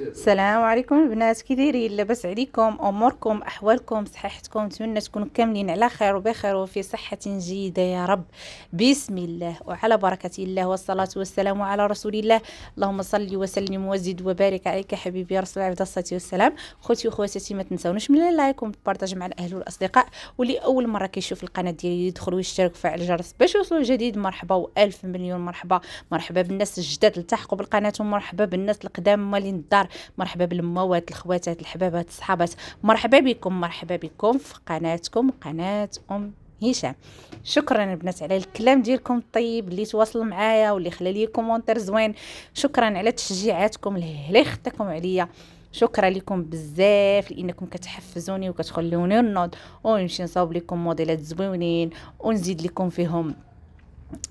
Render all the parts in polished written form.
السلام عليكم البنات، كي دايرين؟ لاباس عليكم؟ اموركم، احوالكم، صحتكم؟ نتمنى تكونوا كاملين على خير وبخير وفي صحه جيده يا رب. بسم الله وعلى بركه الله والصلاه والسلام على رسول الله. اللهم صل وسلم وزد وبارك عليك حبيبي يا رسول الله، الصلاه والسلام. خوتي وخواتاتي، ما تنساوناش من اللايك وبارطاج مع الاهل والاصدقاء، واللي اول مره كيشوف القناه ديالي يدخل ويشترك ويفعل الجرس باش يوصلوا الجديد. مرحبا والف مليون مرحبا. مرحبا بالناس الجداد اللي التحقوا بالقناه، ومرحبا بالناس القدام مالين الدار. مرحبا بالموات، الخواتات، الحبابات، الصحابات. مرحبا بكم، مرحبا بكم في قناتكم، قناه هشام. شكرا البنات على الكلام ديالكم الطيب اللي تواصلوا معايا واللي خلى لي كومونتير زوين. شكرا على تشجيعاتكم اللي خدتكم عليا. شكرا لكم بزاف لانكم كتحفزوني وكتخلوني نوض ونمشي نصاوب لكم موديلات زوينين ونزيد لكم فيهم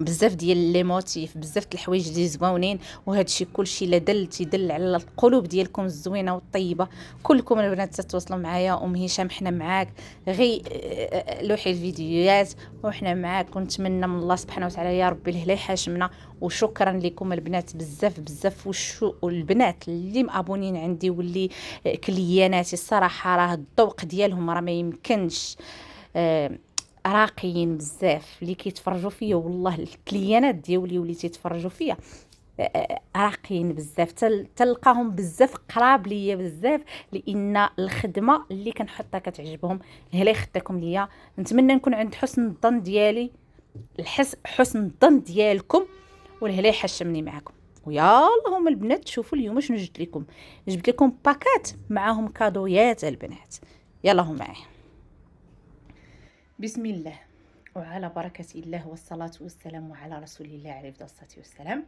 بزاف ديال لي موتيف، بزاف د الحوايج اللي زوينين. وهذا الشيء كلشي لا تيدل على القلوب ديالكم الزوينه والطيبه. كلكم البنات تتواصلوا معايا، هشام حنا معاك، غير لوحي الفيديوهات وحنا معاك. ونتمنى من الله سبحانه وتعالى يا ربي الهلا يحاشمنا. وشكرا لكم البنات بزاف بزاف. والبنات اللي مابونين عندي واللي كلياناتي الصراحه راه الذوق ديالهم راه ما يمكنش. راقيين بزاف اللي كيتفرجوا فيا، والله الكليانات ديالي واللي تيتفرجوا فيا راقيين بزاف. تلقاهم بزاف قراب ليا بزاف، لان الخدمه اللي كنحطها كتعجبهم. هلا خدتكم ليا. نتمنى نكون عند حسن الظن ديالي، حسن الظن ديالكم، والهلا يحشمني معكم. ويا اللهم البنات، شوفوا اليوم شنو جبت لكم باكات معاهم كادويات البنات. يلا هم معايا. بسم الله وعلى بركة الله والصلاة والسلام على رسول الله عليه الصلاة والسلام.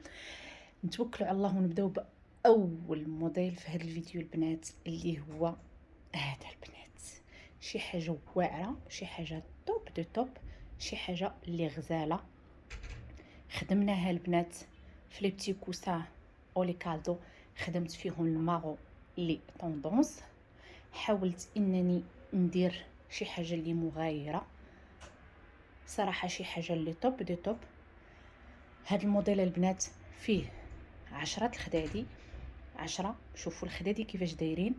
نتوكلوا على الله ونبداو بأول موديل في هذا الفيديو البنات، اللي هو هذا البنات. شي حاجة واعرة، شي حاجة توب دو توب، شي حاجة اللي غزالة. خدمناها البنات في لي بتي كوسان او لي كالدو، خدمت فيهم الماغو لي طوندونس. حاولت انني ندير شي حاجة اللي مغايرة صراحه، شي حاجه اللي توب دي توب. هاد الموديل البنات فيه 10 الخدادي، 10. شوفوا الخدادي كيفاش دايرين.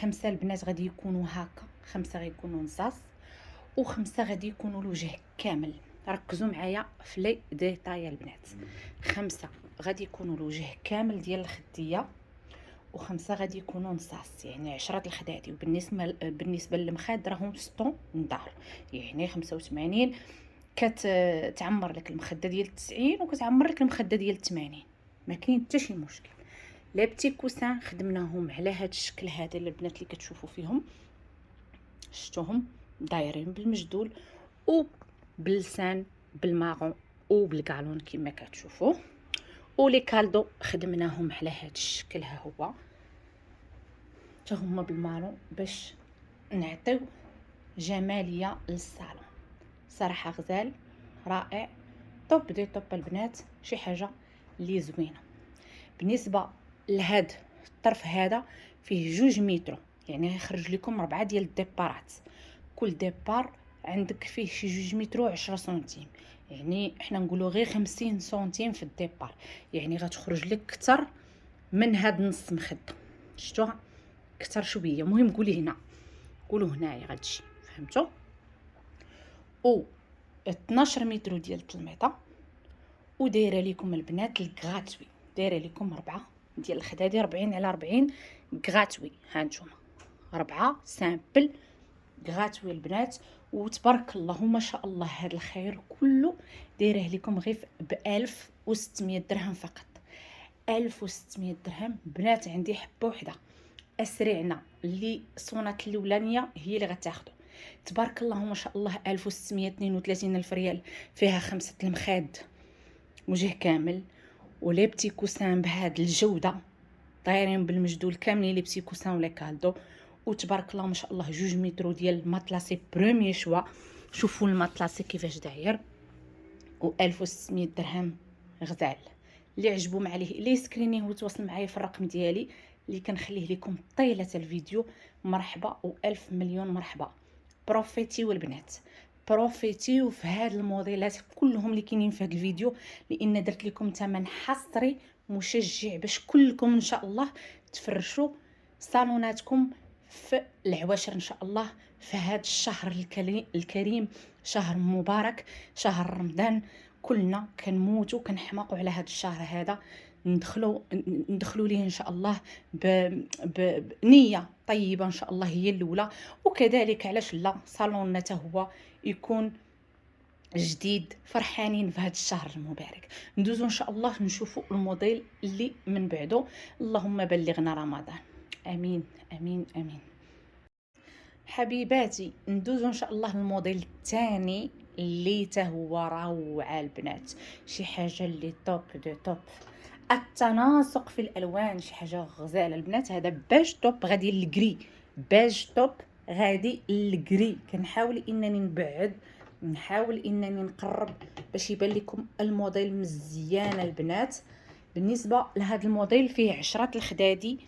5 البنات غادي يكونوا هكا، 5 غيكونوا نصاص، و5 غادي يكونوا الوجه كامل. ركزوا معايا في لي ديتاي البنات. 5 غادي يكونوا الوجه كامل ديال الخديه، و5 غادي يكونوا نصاص، يعني 10 الخدادي. وبالنسبه للمخاد راهم 6 ندار، يعني 85. كتعمر لك المخده ديال 90 وكتعمر لك المخده ديال 80، ما كاين حتى شي مشكل. لي بتي كوسان خدمناهم على هذا الشكل هذا البنات اللي كتشوفوا فيهم. شفتوهم دايرين بالمجدول وباللسان بالماغون وبالكالون كما كتشوفوا. ولي كالدو خدمناهم على هذا الشكل، ها هو حتى هما بالمارون باش نعطيو جماليه للصالون. صراحه غزال رائع، توب دي توب البنات. شي حاجه اللي زوينه. بالنسبه لهاد الطرف هذا فيه 2 متر، يعني يخرج لكم 4 ديال الديبارات. كل ديبار عندك فيه شي 2 متر و 10 سنتيم، يعني احنا نقولوا غير 50 سنتيم في الديبار، يعني غتخرج لك اكثر من هاد نص مخده. شفتوها اكثر شويه. المهم قولي هنا، قولوا هنايا غتجي، فهمتوا؟ و 12 متر ديال التلميطه. ودايره لكم البنات الكغاتوي، دايره لكم 4 ديال الخدادي، 40 على 40 كغاتوي. ها نتوما 4 سامبل كغاتوي البنات. وتبارك الله ما شاء الله، هذا الخير كله دايره لكم غير ب 1600 درهم فقط. 1600 درهم بنات. عندي حبه وحده، اسرعنا اللي صونات الاولانيه هي اللي غتاخدو. تبارك الله ما شاء الله، 1632 الف ريال، فيها 5 المخاد وجه كامل. ولي بتي كوسان بهاد الجوده دايرين بالمجدول كاملين، لي بتي كوسان ولا كالدو. وتبارك الله ما شاء الله 2 متر ديال المطلاسي بروميي شوا. شوفوا المطلاسي كيفاش داير، و 1600 درهم غزال. اللي عجبو ما عليه اللي يسكرينيه وتواصل معايا في الرقم ديالي اللي كنخليه لكم طيله الفيديو. مرحبا والف مليون مرحبا. بروفيتي والبنات، بروفيتيو في هاد الموديلات كلهم اللي كاينين في هاد الفيديو، لان درت لكم ثمن حصري مشجع باش كلكم ان شاء الله تفرشوا صالوناتكم في العواشر ان شاء الله في هذا الشهر الكريم، شهر مبارك، شهر رمضان. كلنا كنموتوا كنحماقوا على هذا الشهر هذا، ندخلوا ليه ان شاء الله بنيه طيبه ان شاء الله هي الاولى. وكذلك علاش لا صالوننا حتى هو يكون جديد، فرحانين في هذا الشهر المبارك. ندوزو ان شاء الله نشوفوا الموديل اللي من بعده. اللهم بلغنا رمضان، امين امين امين. حبيباتي ندوزو ان شاء الله الموديل الثاني اللي هو روعه البنات، شي حاجه اللي توب دو توب. التناسق في الالوان شي حاجه غزاله البنات. هذا باج توب غادي للكري، باج توب غادي للكري. كنحاول انني نحاول انني نقرب باش يبان لكم الموديل مزيان البنات. بالنسبه لهذا الموديل فيه 10 الخدادي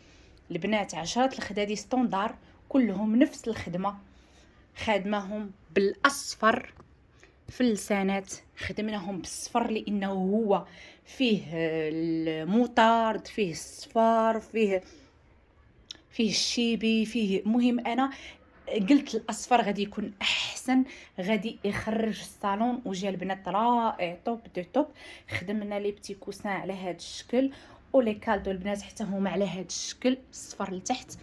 البنات، 10 الخدادي ستوندار، كلهم نفس الخدمه، خادماهم بالاصفر في اللسانات، خدمناهم بالصفر لانه هو فيه المطارد، فيه الصفار، فيه الشيبي، فيه مهم. انا قلت الاصفر غادي يكون احسن، غادي يخرج الصالون وجا البنات رائع توب دو توب. خدمنا لي بتي كوسان على هذا الشكل، ولي كالدو البنات حتى هما على هذا الشكل الصفر لتحت،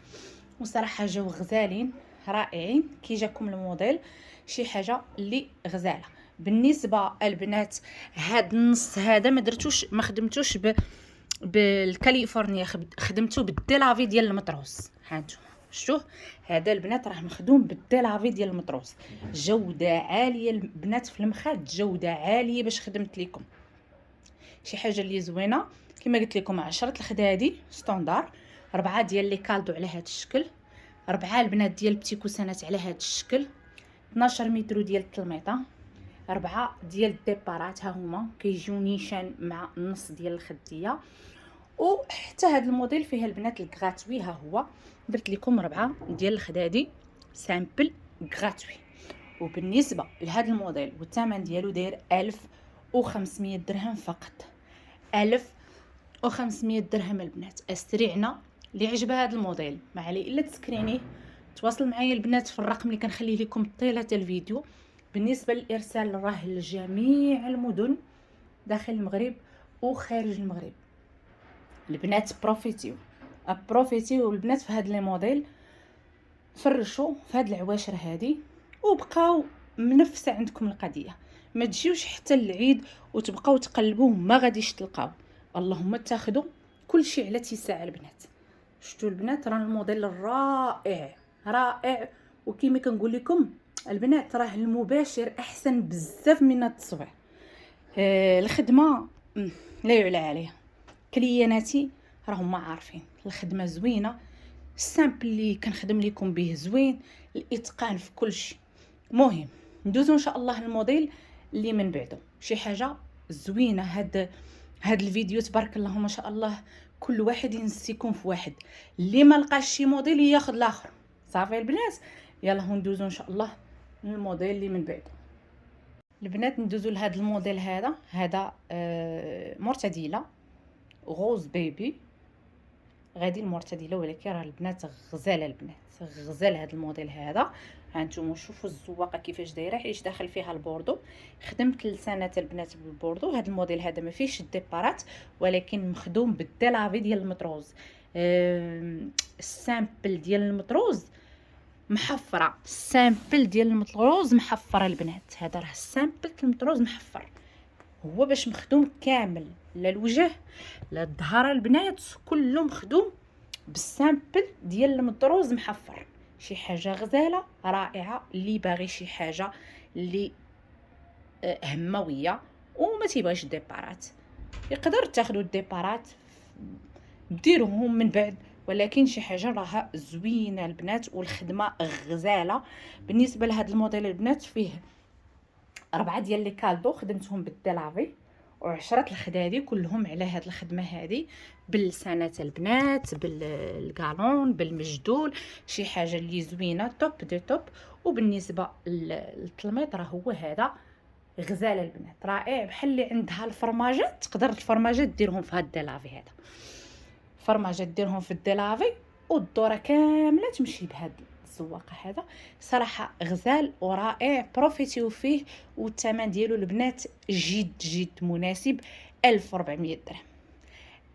وصراحه جاو غزالين رائعين. كي جاكم الموديل شي حاجه اللي غزاله. بالنسبه البنات هاد النص هذا ما درتوش، ما خدمتوش بالكاليفورنيا، خدمته بالديلافي ديال المطروس. هانتوما شفتوه هذا البنات راه مخدوم بالديلافي ديال المطروس، جوده عاليه البنات في المخاد، جوده عاليه باش خدمت لكم شي حاجه اللي زوينه. كما قلت لكم 10 الخدادي ستاندار، 4 ديال لي كالدو على هذا الشكل، 4 البنات ديال بتي كوسانات على هذا الشكل، 12 متر ديال التلميطه، 4 ديال الديبارات ها هما كيجيو نيشان مع النص ديال الخديه. وحتى هذا الموديل فيه البنات الكغاتوي، ها هو درت لكم 4 ديال الخدادي سامبل غراتوي. وبالنسبه لهذا الموديل والثمن ديالو داير 1500 درهم فقط، 1500 درهم البنات. استريعنا اللي عجبها هذا الموديل ما عليه الا تسكرينيه، تواصل معايا البنات في الرقم اللي كنخليه لكم طيله الفيديو. بالنسبه للارسال راه لجميع المدن داخل المغرب وخارج المغرب. البنات بروفيتيو البنات في هاد لي موديل، فرشوا في هاد العواشر هادي وبقاو منفسه عندكم القضيه. ما تجيوش حتى العيد وتبقاو تقلبوا ما غاديش تلقاو. اللهم تاخذوا كل شيء على اتساع البنات. شفتوا البنات راه الموديل رائع رائع. وكما كنقول لكم البنات راه المباشر احسن بزاف من التصوير. الخدمه لا يعلى عليها، كلياناتي راهم ما عارفين الخدمه زوينه، السامبل اللي كنخدم لكم به زوين، الاتقان في كل شيء. مهم ندوزو ان شاء الله الموديل اللي من بعده، شي حاجه زوينه. هاد الفيديو تبارك الله ما شاء الله كل واحد ينسيكم في واحد، اللي ما لقاش شي موديل ياخذ الاخر. صافي البنات يلا ندوزو ان شاء الله الموديل اللي من بعده. البنات ندوزو لهذا الموديل هذا مرتديله غوز بيبي، غادي المرتديله، ولكن راه البنات غزاله، البنات غزال هذا الموديل هذا. هانتوما شوفوا الزواقه كيفاش دايره، حيت داخل فيها البوردو. خدمت لسانات البنات بالبوردو. هذا الموديل هذا ما فيهش الديبارات ولكن مخدوم بالديلافي ديال المطروز. السامبل ديال المطروز محفره، السامبل ديال المطروز محفره البنات. هذا راه السامبل المطروز محفر، هو باش مخدوم كامل، لا الوجه لا الظهر البنات كله مخدوم بالسامبل ديال المطروز محفر. شي حاجه غزاله رائعه. اللي باغي شي حاجه اللي همويه وما تيبغيش الديبارات يقدر تاخذوا الديبارات ديروهم من بعد، ولكن شي حاجه راها زوينه البنات والخدمه غزاله. بالنسبه لهذا الموديل البنات فيه 4 ديال لي كالدو خدمتهم بالديلافي، و10 الخدادي كلهم على هاد الخدمه هذه باللسانات البنات، بالكالون، بالمجدول. شي حاجه اللي زوينه توب دي توب. وبالنسبه للتلميط راه هو هذا غزال البنات رائع، بحال اللي عندها الفرماجات تقدر الفرماجات ديرهم في هاد الديلافي هذا. فرماجه ديرهم في الديلافي والدوره كامله تمشي بهذا الزواقه. هذا صراحه غزال ورائع، بروفيتيو فيه، والثمن ديالو البنات جد جد مناسب. 1400 درهم،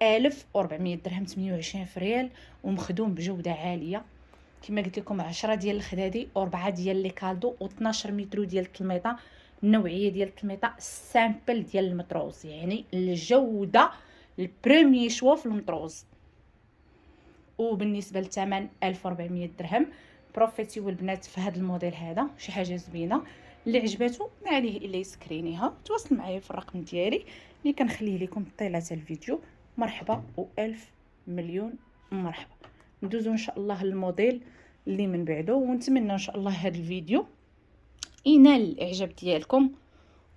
1400 درهم، 28 في ريال، ومخدوم بجوده عاليه. كما قلت لكم 10 ديال الخدادي و4 ديال لي كالدو و12 متر ديال التلميطه، النوعيه ديال التلميطه السامبل ديال المطروز، يعني الجوده البريمي شوا في المطروز. وبالنسبه للثمن 1400 درهم. بروفيتيو البنات في هذا الموديل هذا، شي حاجه زوينه. اللي عجباتو ما عليه الا يسكرينيها، تواصل معايا في الرقم ديالي اللي كنخليه لكم طيله الفيديو. مرحبا والف مليون مرحبا. ندوزو ان شاء الله الموديل اللي من بعده، ونتمنى ان شاء الله هذا الفيديو ينال الاعجاب ديالكم،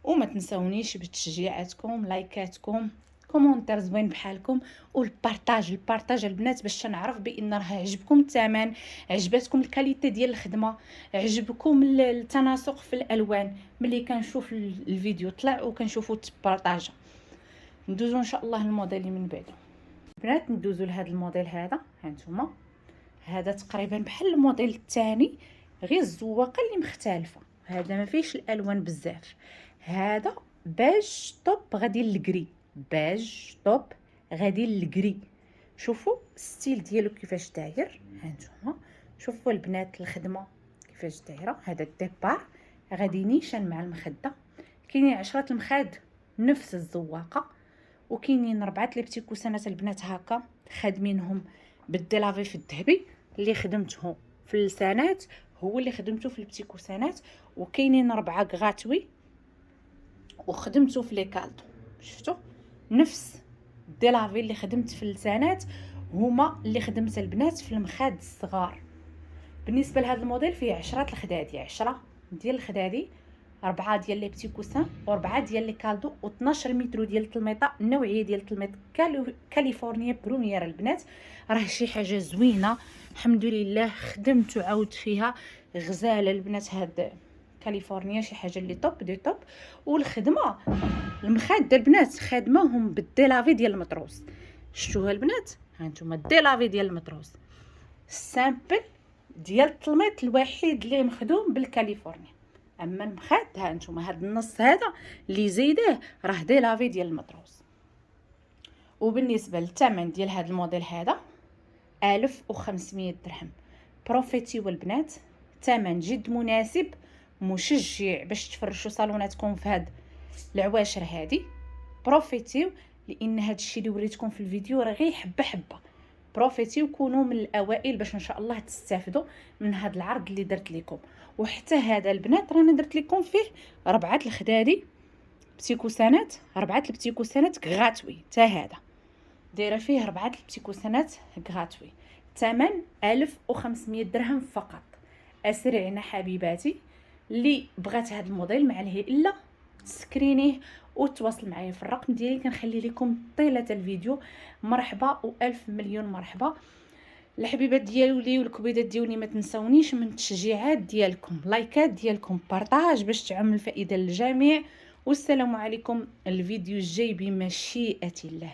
وما تنساونيش بتشجيعاتكم، لايكاتكم، كومونتير زوين بحالكم، والبارطاج البنات باش نعرف بان راه عجبكم الثمن، عجبتكم الكاليتي ديال الخدمه، عجبكم التناسق في الالوان. ملي كنشوف الفيديو طلع وكنشوفو تبارطاجا. ندوزو ان شاء الله الموديل اللي من بعده. بنات ندوزو لهذا الموديل هذا، هانتوما هذا تقريبا بحال الموديل الثاني، غير الزواقه اللي مختلفه. هذا ما فيش الالوان بزاف، هذا باج توب غادي للكري، باج توب غادي للكري. شوفوا الستيل ديالو كيفاش داير، هانتوما شوفوا البنات الخدمه كيفاش دايره. هذا الديبار غادي نيشان مع المخده، كاينين 10 المخاد نفس الزواقه، وكاينين 4 لي بتي كوسانات البنات هكا خادمينهم بالديلافي في الذهبي، اللي خدمتهم في اللسانات هو اللي خدمته في البتي كوسانات، وكاينين 4 غاتوي وخدمته في لي كالدو. شفتوا نفس الديلافي اللي خدمت في اللسانات هما اللي خدمت البنات في المخاد الصغار. بالنسبه لهذا الموديل فيه 10 الخدادي، 10 ديال الخدادي، 4 ديال لي بتي كوسان و4 ديال لي كالدو و12 متر ديال التلميطه، النوعيه ديال التلميط كاليفورنيا بروميير البنات. راه شي حاجه زوينه الحمد لله، خدمت وعاودت فيها غزاله البنات. هاد كاليفورنيا شي حاجه اللي توب دي توب. والخدمه المخاد البنات خادماهم بالديلافي ديال المطروز. شفتوها البنات؟ ها نتوما الديلافي ديال المطروز السامبل ديال التلميط الوحيد اللي مخدوم بالكاليفورنيا. اما المخاد ها نتوما هاد النص هذا اللي زيداه راه ديلافي ديال المطروز. وبالنسبه للثمن ديال هذا الموديل هذا 1500 درهم. بروفيتيو البنات، ثمن جد مناسب، مشجع باش تفرشوا صالوناتكم في هاد العواشر هادي. بروفيتيو، لان هاد الشيء اللي وريتكم في الفيديو راه غير حبه حبه. بروفيتيو كونوا من الاوائل باش ان شاء الله تستافدوا من هاد العرض اللي درت لكم. وحتى هذا البنات رانا درت لكم فيه 4 الخدادي بتي كوسانات، 4 البتي كوسانات غراتوي. حتى هذا دايره فيه 4 البتي كوسانات غراتوي. ثمن 1500 درهم فقط. اسرعنا حبيباتي، اللي بغات هذا الموديل ما عليه الا تسكرينيه وتواصل معايا في الرقم ديالي كنخلي لكم طيله الفيديو. مرحبا والف مليون مرحبا. الحبيبات ديالي والكبيدات ديالي ما تنساونيش من التشجيعات ديالكم، لايكات ديالكم، بارطاج باش تعم الفائده للجميع. والسلام عليكم. الفيديو الجاي بمشيئه الله.